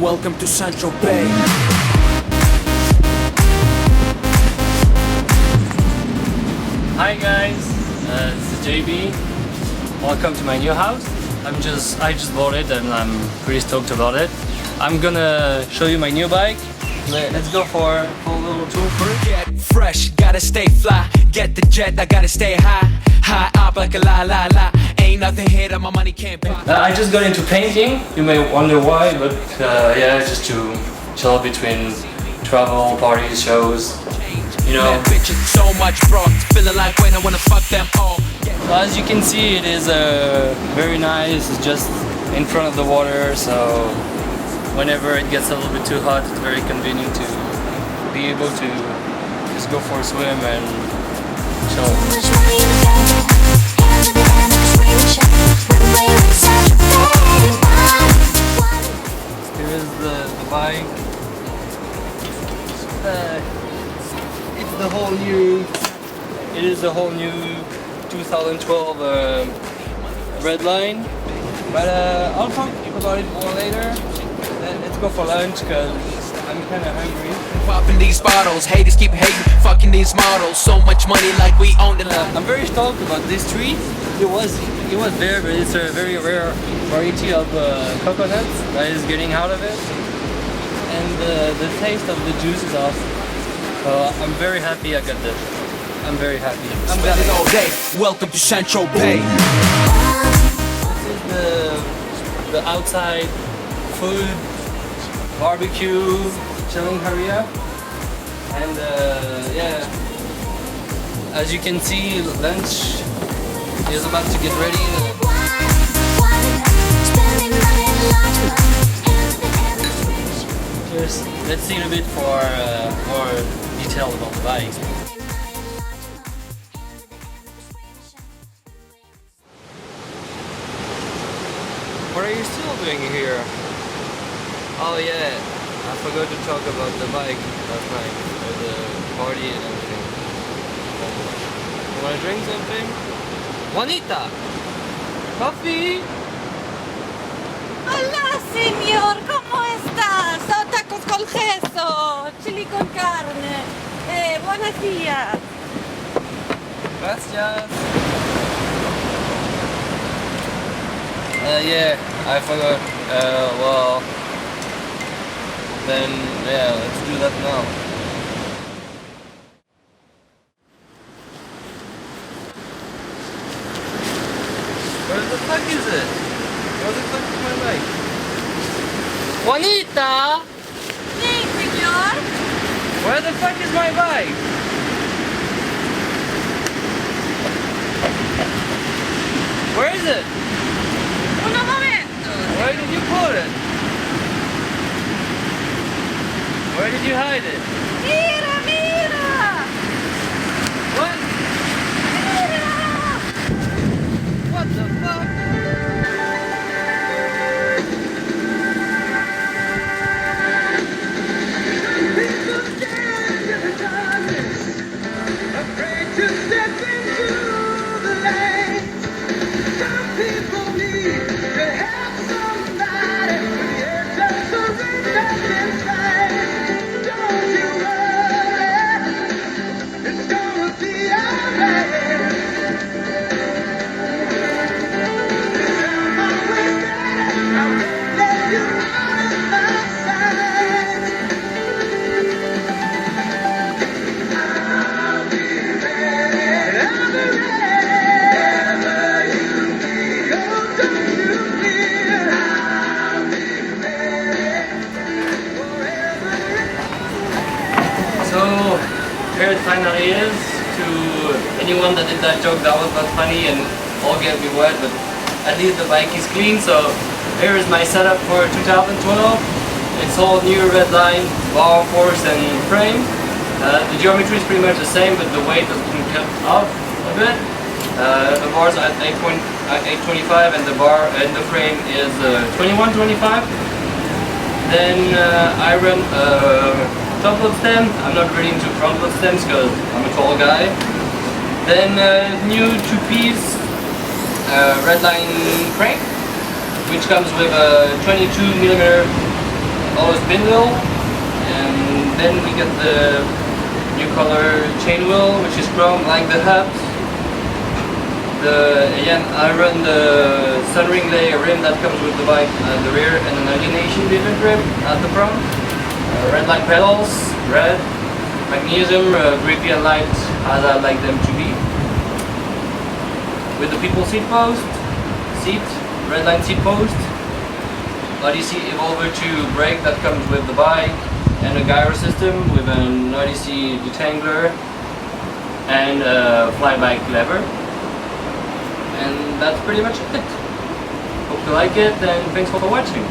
Welcome to Central Bay. Hi guys, this is JB. Welcome to my new house. I just bought it and I'm pretty stoked about it. I'm gonna show you my new bike. Let's go for a little tour first. Get fresh, gotta stay fly. Get the jet, I gotta stay high. High up like a la la la. Ain't nothing here that my money can't buy. I just got into painting. You may wonder why, but yeah, just to chill between travel, parties, shows. You know. So much bro, feeling like when I wanna fuck them all. So as you can see, it is very nice. It's just in front of the water, so whenever it gets a little bit too hot, it's very convenient to be able to just go for a swim and chill. Here is the bike. It's the whole new. It is the whole new 2012 Redline. But I'll talk about it more later. Let's go for lunch because I'm kind of hungry. Popping these bottles, haters keep hating, fucking these models. So much money like we own the I'm very stoked about this tree. It was there, but it's a very rare variety of coconuts that is getting out of it. And the taste of the juice is awesome. So I'm very happy I got this. I'm very happy. I'm spend it all day. Welcome to Central Bay. This is the outside food, barbecue, chilling area. And yeah, as you can see, lunch is about to get ready. Cheers. Let's see a bit for more detail about the bike. What are you still doing here? Oh yeah, I forgot to talk about the bike last night, or the party and everything. You wanna drink something? Juanita! Coffee! Hola, señor, ¿cómo estás? Oh, tacos con queso, chili con carne. Buenos días. Gracias! Yeah, I forgot. Well, then, yeah, let's do that now. Where the fuck is it? Where the fuck is my bike? Juanita! Sí, señor. Where the fuck is my bike? Where is it? Un momento. Where did you put it? Where did you hide it? Mira, mira. What? Mira. What the fuck? Here it finally is. To anyone that did that joke, that was not funny and all get me wet, but at least the bike is clean. So here is my setup for 2012. It's all new Redline, bar, force and frame. The geometry is pretty much the same, but the weight has been cut off a bit. The bars are at 825 and the bar and the frame is 2125. Then I run top load stem. I'm not really into front load stems because I'm a tall guy. Then new 2-piece Redline crank, which comes with a 22mm all spindle, and then we get the new color chain wheel, which is chrome like the hubs. Again, I run the Sunring Lay rim that comes with the bike at the rear, and an alienation different rim at the front. Red light pedals, red, magnesium, grippy and light as I like them to be. With the people seat, red line seat post, Odyssey Evolver 2 brake that comes with the bike, and a gyro system with an Odyssey detangler and a flyback lever. And that's pretty much it. Hope you like it, and thanks for watching.